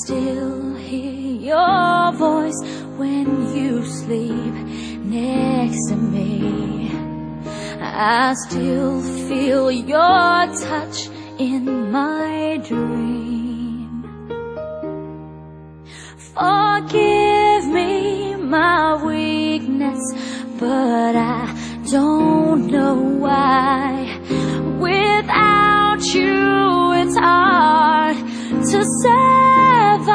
still hear your voice when you sleep next to me. I still feel your touch in my dream. Forgive me my weakness, but I don't know why. Without you, it's hard to survive.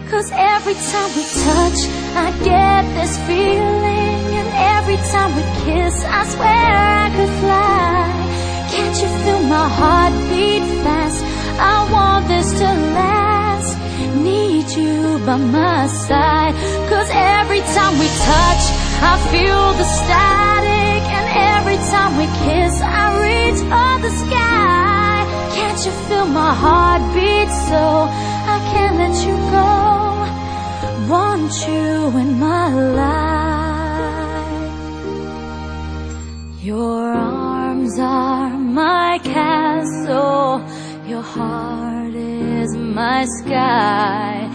'Cause every time we touch, I get this feeling, and every time we kiss, I swear I could fly. Can't you feel my heart beat fast? I want this to last. Need you by my side. 'Cause every time we touch, I feel the static, and every time we kiss, I reach for the sky. Can't you feel my heart beat so I can't let you go? Want you in my life. Your arms are my castle, your heart is my sky.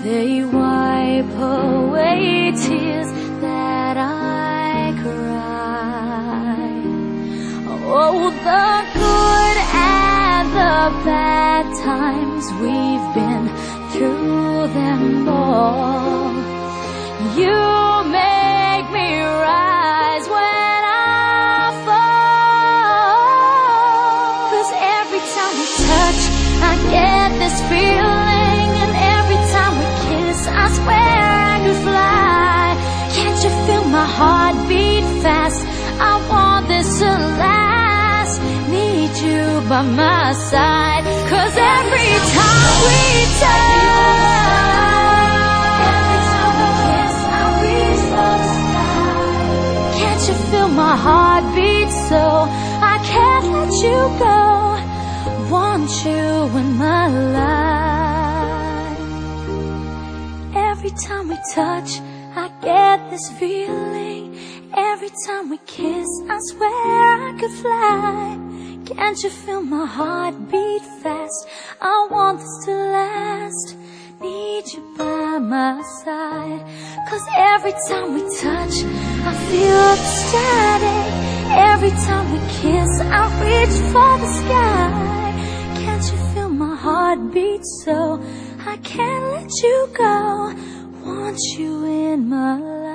They wipe away tears that I cry. Oh, the good and the bad times, we've been through them all. You make me rise when I fall. 'Cause every time we touch, I get this feeling, and every time we kiss, I swear I could fly. Can't you feel my heart beat fast? I want this to last. Need you by my side. 'Cause every time we touch, every time we kiss, I reach for the sky. Can't you feel my heart beat so I can't let you go? Want you in my life. Every time we touch, I get this feeling. Every time we kiss, I swear I could fly. Can't you feel my heart beat fast? I want this to last. Need you by my side. 'Cause every time we touch, I feel the static. Every time we kiss, I reach for the sky. Can't you feel my heart beat so I can't let you go? Want you in my life.